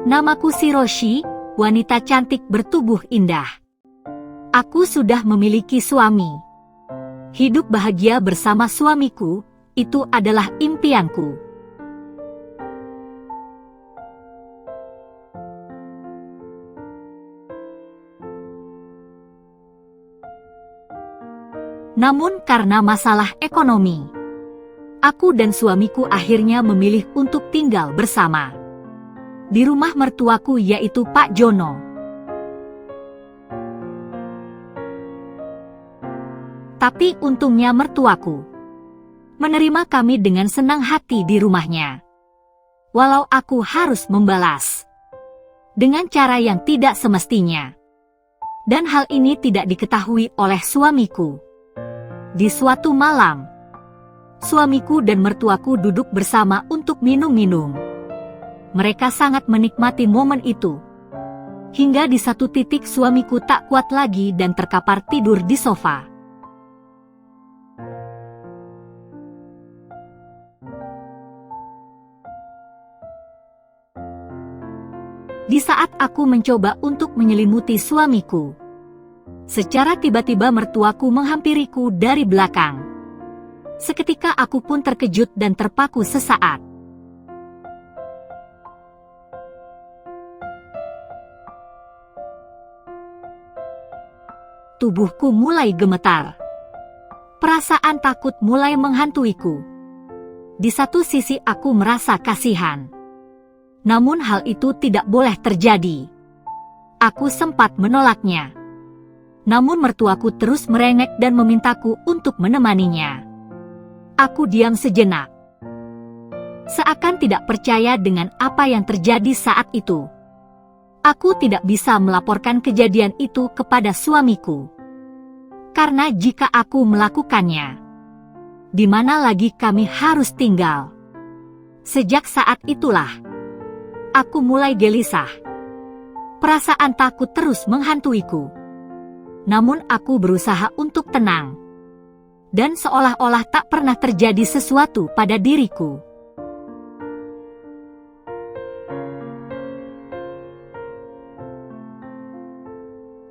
Namaku Shiroshi, wanita cantik bertubuh indah. Aku sudah memiliki suami. Hidup bahagia bersama suamiku, itu adalah impianku. Namun karena masalah ekonomi, aku dan suamiku akhirnya memilih untuk tinggal bersama di rumah mertuaku, yaitu Pak Jono. Tapi untungnya mertuaku menerima kami dengan senang hati di rumahnya. Walau aku harus membalas dengan cara yang tidak semestinya. Dan hal ini tidak diketahui oleh suamiku. Di suatu malam, suamiku dan mertuaku duduk bersama untuk minum-minum. Mereka sangat menikmati momen itu. Hingga di satu titik suamiku tak kuat lagi dan terkapar tidur di sofa. Di saat aku mencoba untuk menyelimuti suamiku, secara tiba-tiba mertuaku menghampiriku dari belakang. Seketika aku pun terkejut dan terpaku sesaat. Tubuhku mulai gemetar. Perasaan takut mulai menghantuiku. Di satu sisi aku merasa kasihan. Namun hal itu tidak boleh terjadi. Aku sempat menolaknya. Namun mertuaku terus merengek dan memintaku untuk menemaninya. Aku diam sejenak. Seakan tidak percaya dengan apa yang terjadi saat itu. Aku tidak bisa melaporkan kejadian itu kepada suamiku. Karena jika aku melakukannya, di mana lagi kami harus tinggal? Sejak saat itulah, aku mulai gelisah. Perasaan takut terus menghantuiku. Namun aku berusaha untuk tenang. Dan seolah-olah tak pernah terjadi sesuatu pada diriku.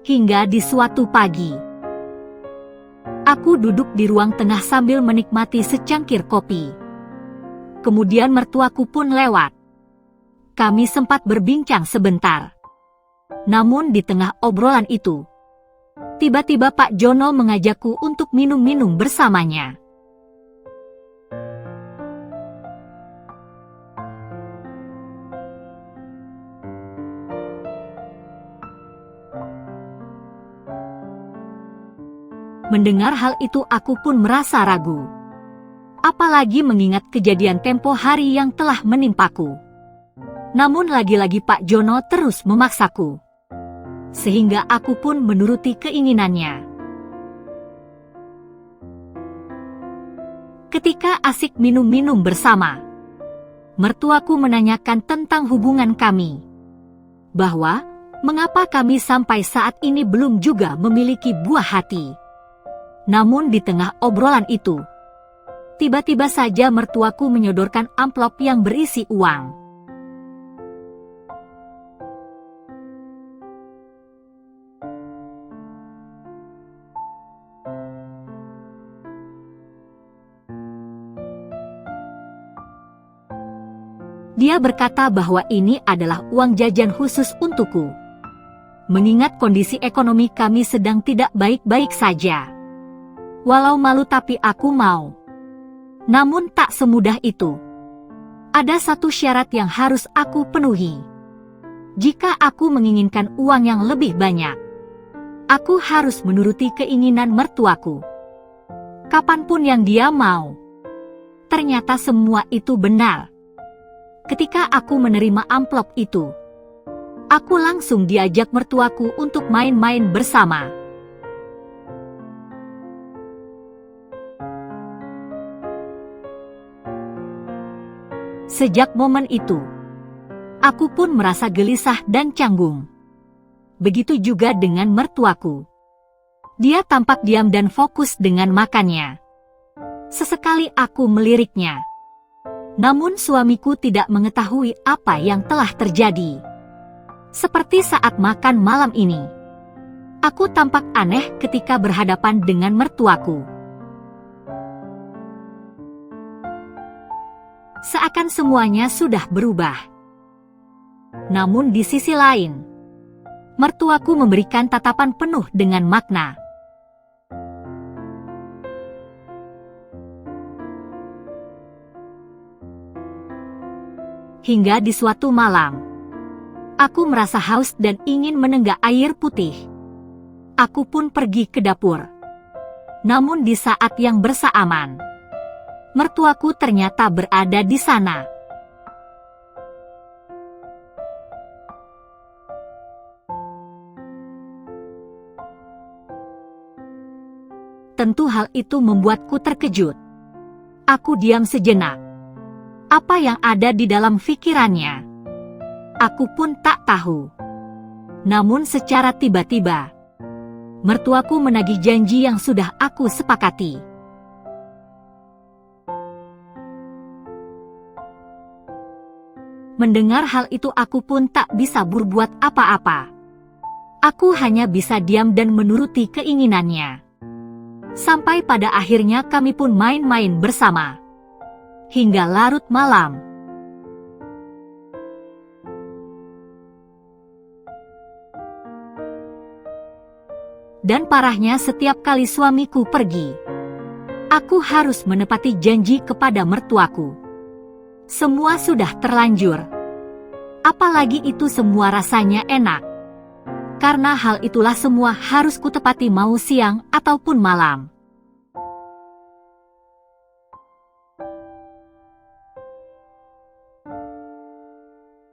Hingga di suatu pagi, aku duduk di ruang tengah sambil menikmati secangkir kopi. Kemudian mertuaku pun lewat. Kami sempat berbincang sebentar. Namun di tengah obrolan itu, tiba-tiba Pak Jono mengajakku untuk minum-minum bersamanya. Mendengar hal itu aku pun merasa ragu. Apalagi mengingat kejadian tempo hari yang telah menimpaku. Namun lagi-lagi Pak Jono terus memaksaku. Sehingga aku pun menuruti keinginannya. Ketika asik minum-minum bersama, mertuaku menanyakan tentang hubungan kami. Bahwa, mengapa kami sampai saat ini belum juga memiliki buah hati. Namun di tengah obrolan itu, tiba-tiba saja mertuaku menyodorkan amplop yang berisi uang. Dia berkata bahwa ini adalah uang jajan khusus untukku. Mengingat kondisi ekonomi kami sedang tidak baik-baik saja. Walau malu tapi aku mau. Namun tak semudah itu. Ada satu syarat yang harus aku penuhi. Jika aku menginginkan uang yang lebih banyak, aku harus menuruti keinginan mertuaku. Kapanpun yang dia mau. Ternyata semua itu benar. Ketika aku menerima amplop itu, aku langsung diajak mertuaku untuk main-main bersama. Sejak momen itu, aku pun merasa gelisah dan canggung. Begitu juga dengan mertuaku. Dia tampak diam dan fokus dengan makannya. Sesekali aku meliriknya. Namun suamiku tidak mengetahui apa yang telah terjadi. Seperti saat makan malam ini. Aku tampak aneh ketika berhadapan dengan mertuaku. Seakan semuanya sudah berubah. Namun di sisi lain, mertuaku memberikan tatapan penuh dengan makna. Hingga di suatu malam, aku merasa haus dan ingin menenggak air putih. Aku pun pergi ke dapur. Namun di saat yang bersamaan, mertuaku ternyata berada di sana. Tentu hal itu membuatku terkejut. Aku diam sejenak. Apa yang ada di dalam pikirannya? Aku pun tak tahu. Namun secara tiba-tiba, mertuaku menagih janji yang sudah aku sepakati. Mendengar hal itu aku pun tak bisa berbuat apa-apa. Aku hanya bisa diam dan menuruti keinginannya. Sampai pada akhirnya kami pun main-main bersama. Hingga larut malam. Dan parahnya setiap kali suamiku pergi, aku harus menepati janji kepada mertuaku. Semua sudah terlanjur. Apalagi itu semua rasanya enak. Karena hal itulah semua harus kutepati mau siang ataupun malam.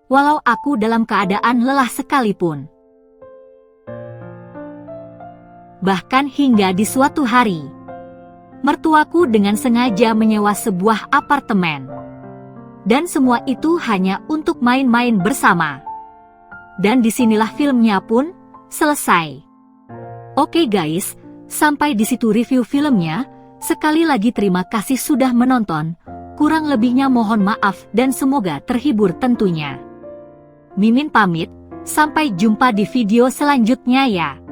Walau aku dalam keadaan lelah sekalipun. Bahkan hingga di suatu hari, mertuaku dengan sengaja menyewa sebuah apartemen. Dan semua itu hanya untuk main-main bersama. Dan disinilah filmnya pun selesai. Oke guys, sampai di situ review filmnya. Sekali lagi terima kasih sudah menonton. Kurang lebihnya mohon maaf dan semoga terhibur tentunya. Mimin pamit, sampai jumpa di video selanjutnya ya.